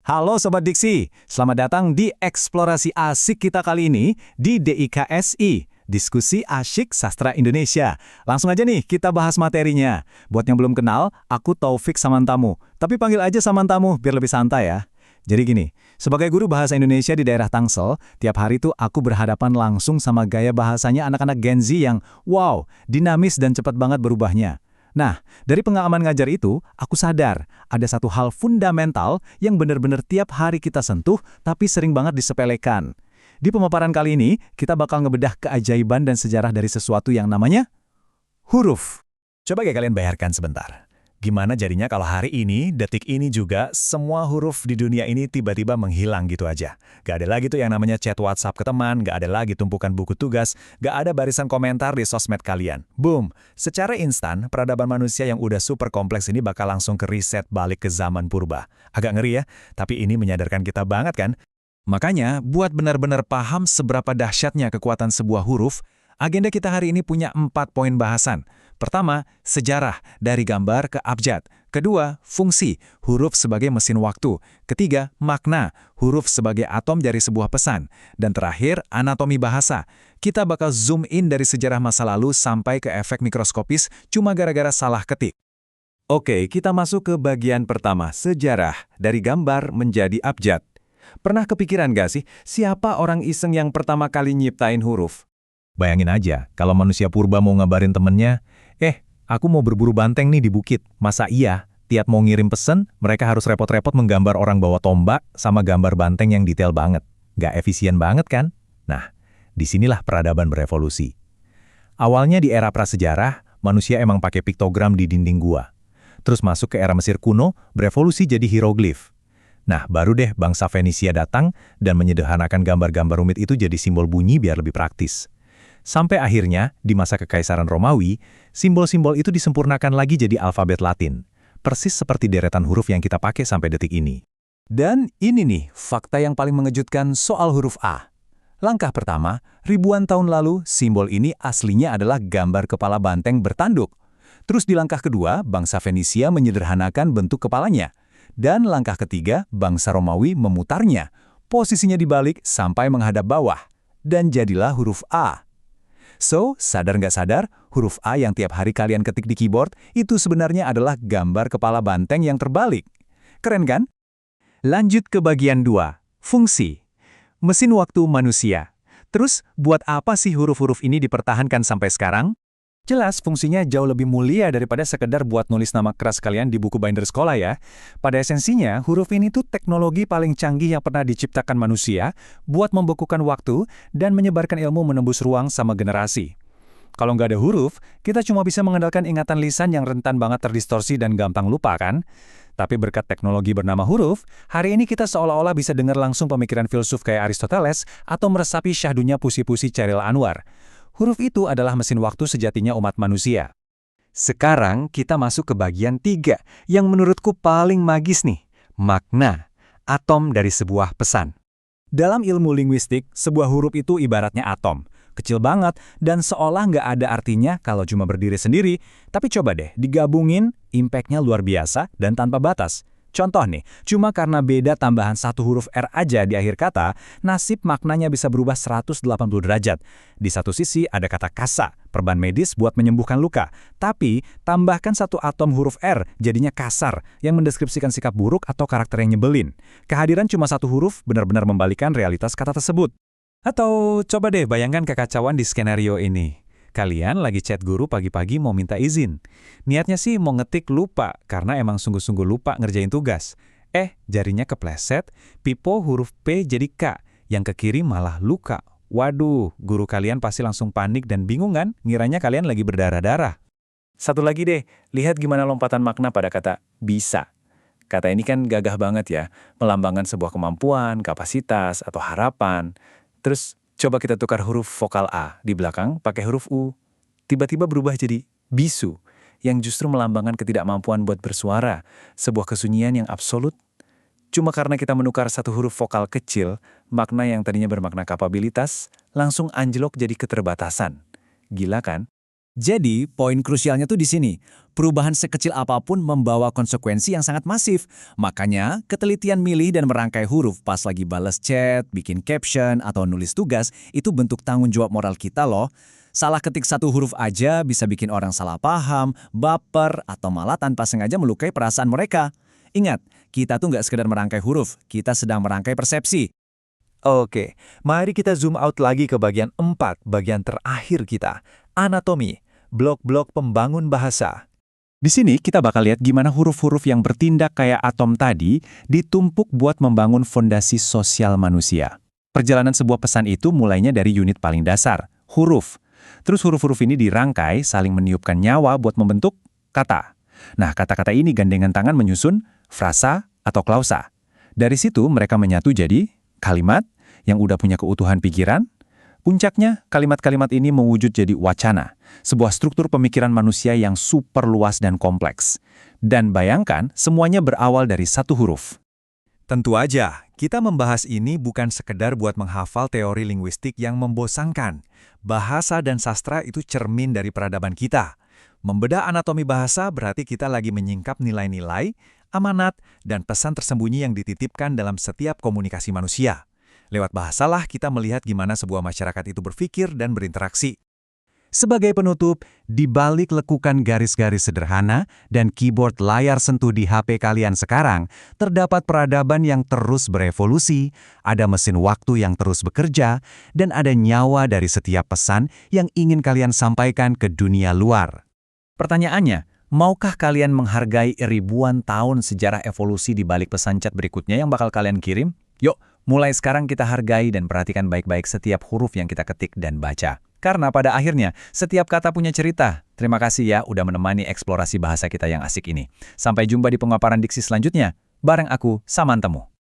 Halo Sobat Diksi, selamat datang di eksplorasi asik kita kali ini di DIKSI, Diskusi Asyik Sastra Indonesia. Langsung aja nih kita bahas materinya. Buat yang belum kenal, aku Taufik Samantamu, tapi panggil aja Samantamu biar lebih santai ya. Jadi gini, sebagai guru bahasa Indonesia di daerah Tangsel, tiap hari tuh aku berhadapan langsung sama gaya bahasanya anak-anak Gen Z yang wow, dinamis dan cepat banget berubahnya. Nah, dari pengalaman ngajar itu, aku sadar ada satu hal fundamental yang benar-benar tiap hari kita sentuh tapi sering banget disepelekan. Di pemaparan kali ini, kita bakal ngebedah keajaiban dan sejarah dari sesuatu yang namanya huruf. Coba kalian bayangkan sebentar. Gimana jadinya kalau hari ini, detik ini juga, semua huruf di dunia ini tiba-tiba menghilang gitu aja. Gak ada lagi tuh yang namanya chat WhatsApp ke teman, gak ada lagi tumpukan buku tugas, gak ada barisan komentar di sosmed kalian. Boom! Secara instan, peradaban manusia yang udah super kompleks ini bakal langsung ke reset balik ke zaman purba. Agak ngeri ya, tapi ini menyadarkan kita banget kan? Makanya, buat benar-benar paham seberapa dahsyatnya kekuatan sebuah huruf, agenda kita hari ini punya 4 poin bahasan. Pertama, sejarah, dari gambar ke abjad. Kedua, fungsi, huruf sebagai mesin waktu. Ketiga, makna, huruf sebagai atom dari sebuah pesan. Dan terakhir, anatomi bahasa. Kita bakal zoom in dari sejarah masa lalu sampai ke efek mikroskopis cuma gara-gara salah ketik. Oke, kita masuk ke bagian pertama, sejarah, dari gambar menjadi abjad. Pernah kepikiran gak sih, siapa orang iseng yang pertama kali nyiptain huruf? Bayangin aja, kalau manusia purba mau ngabarin temennya, aku mau berburu banteng nih di bukit. Masa iya? Tiap mau ngirim pesen, mereka harus repot-repot menggambar orang bawa tombak sama gambar banteng yang detail banget. Nggak efisien banget kan? Nah, disinilah peradaban berevolusi. Awalnya di era prasejarah, manusia emang pakai piktogram di dinding gua. Terus masuk ke era Mesir kuno, berevolusi jadi hieroglif. Nah, baru deh bangsa Fenisia datang dan menyederhanakan gambar-gambar rumit itu jadi simbol bunyi biar lebih praktis. Sampai akhirnya, di masa Kekaisaran Romawi, simbol-simbol itu disempurnakan lagi jadi alfabet Latin. Persis seperti deretan huruf yang kita pakai sampai detik ini. Dan ini nih, fakta yang paling mengejutkan soal huruf A. Langkah pertama, ribuan tahun lalu, simbol ini aslinya adalah gambar kepala banteng bertanduk. Terus di langkah kedua, bangsa Fenisia menyederhanakan bentuk kepalanya. Dan langkah ketiga, bangsa Romawi memutarnya. Posisinya dibalik sampai menghadap bawah. Dan jadilah huruf A. So, sadar nggak sadar, huruf A yang tiap hari kalian ketik di keyboard itu sebenarnya adalah gambar kepala banteng yang terbalik. Keren kan? Lanjut ke bagian 2, fungsi. Mesin waktu manusia. Terus, buat apa sih huruf-huruf ini dipertahankan sampai sekarang? Jelas, fungsinya jauh lebih mulia daripada sekedar buat nulis nama keras kalian di buku binder sekolah ya. Pada esensinya, huruf ini tuh teknologi paling canggih yang pernah diciptakan manusia buat membekukan waktu dan menyebarkan ilmu menembus ruang sama generasi. Kalau nggak ada huruf, kita cuma bisa mengandalkan ingatan lisan yang rentan banget terdistorsi dan gampang lupa kan? Tapi berkat teknologi bernama huruf, hari ini kita seolah-olah bisa dengar langsung pemikiran filsuf kayak Aristoteles atau meresapi syahdunya puisi-puisi Chairil Anwar. Huruf itu adalah mesin waktu sejatinya umat manusia. Sekarang kita masuk ke bagian 3, yang menurutku paling magis nih. Makna, atom dari sebuah pesan. Dalam ilmu linguistik, sebuah huruf itu ibaratnya atom. Kecil banget dan seolah nggak ada artinya kalau cuma berdiri sendiri. Tapi coba deh, digabungin, impact-nya luar biasa dan tanpa batas. Contoh nih, cuma karena beda tambahan satu huruf R aja di akhir kata, nasib maknanya bisa berubah 180 derajat. Di satu sisi ada kata kasa, perban medis buat menyembuhkan luka. Tapi, tambahkan satu atom huruf R, jadinya kasar, yang mendeskripsikan sikap buruk atau karakter yang nyebelin. Kehadiran cuma satu huruf benar-benar membalikan realitas kata tersebut. Atau coba deh bayangkan kekacauan di skenario ini. Kalian lagi chat guru pagi-pagi mau minta izin. Niatnya sih mau ngetik lupa, karena emang sungguh-sungguh lupa ngerjain tugas. Jarinya kepleset, pipo huruf P jadi K, yang ke kiri malah luka. Waduh, guru kalian pasti langsung panik dan bingung kan? Ngiranya kalian lagi berdarah-darah. Satu lagi deh, lihat gimana lompatan makna pada kata bisa. Kata ini kan gagah banget ya, melambangkan sebuah kemampuan, kapasitas, atau harapan. Terus, coba kita tukar huruf vokal A di belakang pakai huruf U. Tiba-tiba berubah jadi bisu, yang justru melambangkan ketidakmampuan buat bersuara, sebuah kesunyian yang absolut. Cuma karena kita menukar satu huruf vokal kecil, makna yang tadinya bermakna kapabilitas, langsung anjlok jadi keterbatasan. Gila kan? Jadi, poin krusialnya tuh di sini. Perubahan sekecil apapun membawa konsekuensi yang sangat masif. Makanya, ketelitian milih dan merangkai huruf pas lagi balas chat, bikin caption, atau nulis tugas, itu bentuk tanggung jawab moral kita loh. Salah ketik satu huruf aja bisa bikin orang salah paham, baper, atau malah tanpa sengaja melukai perasaan mereka. Ingat, kita tuh nggak sekedar merangkai huruf, kita sedang merangkai persepsi. Oke, mari kita zoom out lagi ke bagian 4, bagian terakhir kita. Anatomi, blok-blok pembangun bahasa. Di sini kita bakal lihat gimana huruf-huruf yang bertindak kayak atom tadi ditumpuk buat membangun fondasi sosial manusia. Perjalanan sebuah pesan itu mulainya dari unit paling dasar, huruf. Terus huruf-huruf ini dirangkai saling meniupkan nyawa buat membentuk kata. Nah, kata-kata ini gandengan tangan menyusun frasa atau klausa. Dari situ mereka menyatu jadi kalimat yang udah punya keutuhan pikiran. Puncaknya, kalimat-kalimat ini mewujud jadi wacana, sebuah struktur pemikiran manusia yang super luas dan kompleks. Dan bayangkan, semuanya berawal dari satu huruf. Tentu aja, kita membahas ini bukan sekedar buat menghafal teori linguistik yang membosankan. Bahasa dan sastra itu cermin dari peradaban kita. Membedah anatomi bahasa berarti kita lagi menyingkap nilai-nilai, amanat, dan pesan tersembunyi yang dititipkan dalam setiap komunikasi manusia. Lewat bahasalah kita melihat gimana sebuah masyarakat itu berpikir dan berinteraksi. Sebagai penutup, di balik lekukan garis-garis sederhana dan keyboard layar sentuh di HP kalian sekarang, terdapat peradaban yang terus berevolusi, ada mesin waktu yang terus bekerja, dan ada nyawa dari setiap pesan yang ingin kalian sampaikan ke dunia luar. Pertanyaannya, maukah kalian menghargai ribuan tahun sejarah evolusi di balik pesan chat berikutnya yang bakal kalian kirim? Yuk, mulai sekarang kita hargai dan perhatikan baik-baik setiap huruf yang kita ketik dan baca. Karena pada akhirnya, setiap kata punya cerita. Terima kasih ya udah menemani eksplorasi bahasa kita yang asik ini. Sampai jumpa di pemaparan diksi selanjutnya. Bareng aku, Samantemu.